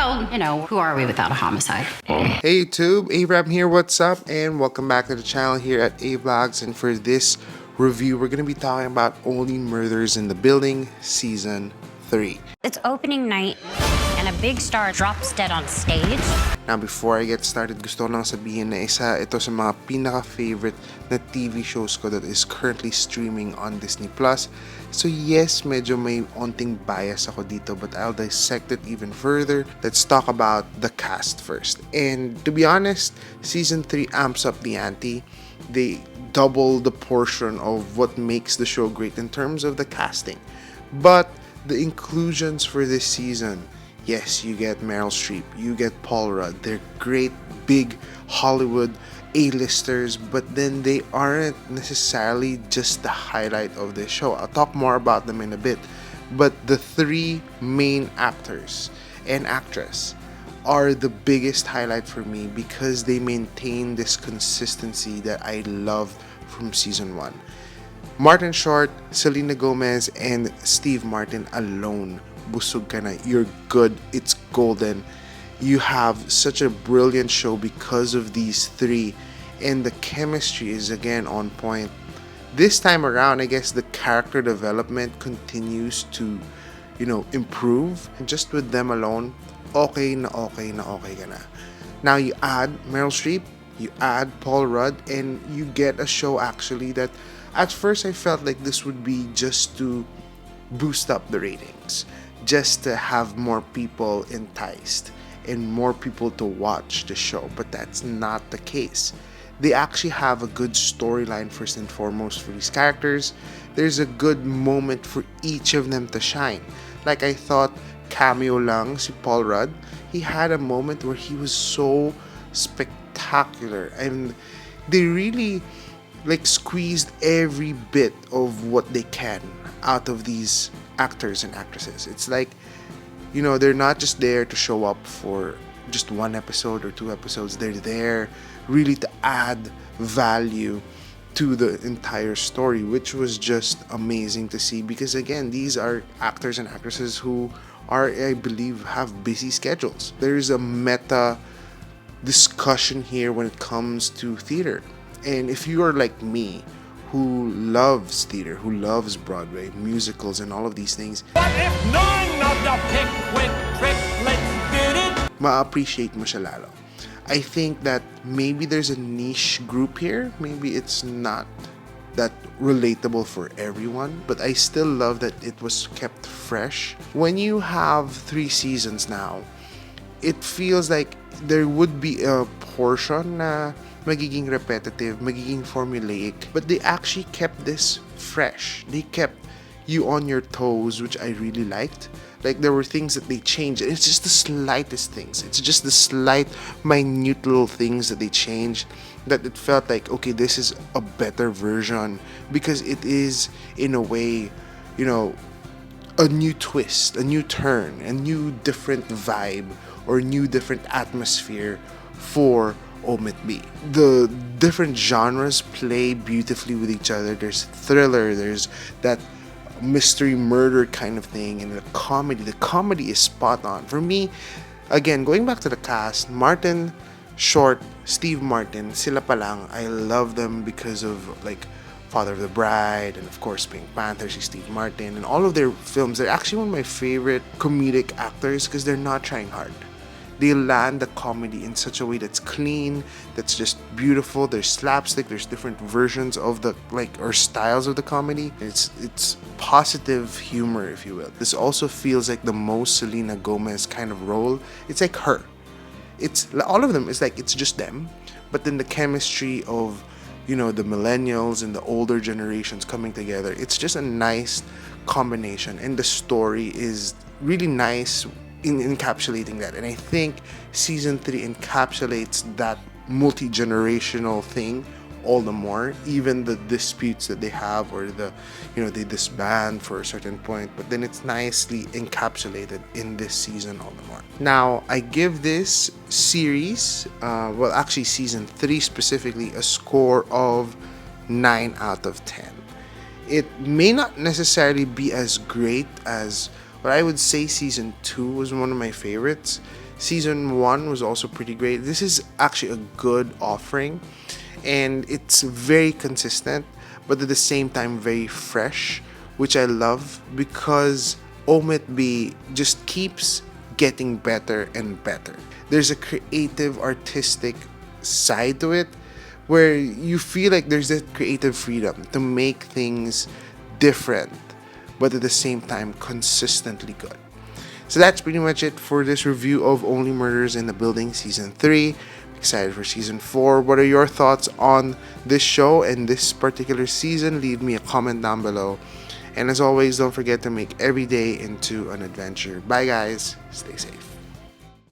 Although, who are we without a homicide? Hey YouTube, Abraham here, what's up? And welcome back to the channel here at A-Vlogs. And for this review, we're going to be talking about Only Murders in the Building Season 3. It's opening night and a big star drops dead on stage. Now before I get started, gusto ko lang sabihin na isa ito sa mga pinaka-favorite na TV shows ko that is currently streaming on Disney+. So yes, medyo may onting bias ako dito, but I'll dissect it even further. Let's talk about the cast first. And to be honest, Season 3 amps up the ante. They double the portion of what makes the show great in terms of the casting. But the inclusions for this season, yes, you get Meryl Streep, you get Paul Rudd. They're great, big Hollywood A-listers, but then they aren't necessarily just the highlight of this show. I'll talk more about them in a bit. But the three main actors and actress are the biggest highlight for me because they maintain this consistency that I loved from Season 1. Martin Short, Selena Gomez, and Steve Martin alone. Busog ka na. You're good. It's golden. You have such a brilliant show because of these three, and the chemistry is again on point. This time around, I guess the character development continues to, improve, and just with them alone, okay ka na. Now you add Meryl Streep, you add Paul Rudd, and you get a show actually that at first I felt like this would be just to boost up the ratings, just to have more people enticed and more people to watch the show, but that's not the case. They actually have a good storyline first and foremost for these characters. There's a good moment for each of them to shine. Like I thought cameo lang si Paul Rudd, he had a moment where he was so spectacular and they really squeezed every bit of what they can out of these actors and actresses. It's like, they're not just there to show up for just one episode or two episodes. They're there really to add value to the entire story, which was just amazing to see because again, these are actors and actresses who are, I believe, have busy schedules. There's a meta discussion here when it comes to theater. And if you are like me, who loves theater, who loves Broadway, musicals, and all of these things, what if none of the Pickwick triplets did it? Ma-appreciate mo siya lalo. I think that maybe there's a niche group here. Maybe it's not that relatable for everyone, but I still love that it was kept fresh. When you have 3 seasons now, it feels like there would be a portion na magiging repetitive, magiging formulaic, but they actually kept this fresh. They kept you on your toes, which I really liked. Like there were things that they changed. It's just the slightest things. It's just the slight, minute little things that they changed that it felt like, okay, this is a better version because it is, in a way, a new twist, a new turn, a new different vibe or new different atmosphere for Omit B. The different genres play beautifully with each other. There's thriller, there's that mystery murder kind of thing, and the comedy is spot on. For me, again, going back to the cast, Martin Short, Steve Martin, sila pa lang, I love them because of Father of the Bride and of course Pink Panther, Steve Martin, and all of their films. They're actually one of my favorite comedic actors because they're not trying hard. They land the comedy in such a way that's clean, that's just beautiful. There's slapstick, there's different versions of the or styles of the comedy. It's positive humor, if you will. This also feels like the most Selena Gomez kind of role. It's like her. It's all of them. It's just them, but then the chemistry of the millennials and the older generations coming together. It's just a nice combination, and the story is really nice in encapsulating that. And I think Season 3 encapsulates that multi-generational thing all the more, even the disputes that they have or they disband for a certain point, but then it's nicely encapsulated in this season all the more. Now, I give this series, actually Season 3 specifically, a score of 9 out of 10. It may not necessarily be as great as, but I would say Season 2 was one of my favorites. Season 1 was also pretty great. This is actually a good offering, and it's very consistent, but at the same time very fresh, which I love because Omit B just keeps getting better and better. There's a creative, artistic side to it where you feel like there's that creative freedom to make things different, but at the same time consistently good. So that's pretty much it for this review of Only Murders in the Building Season 3. Excited for Season 4. What are your thoughts on this show and this particular season? Leave me a comment down below. And as always, don't forget to make every day into an adventure. Bye guys, stay safe.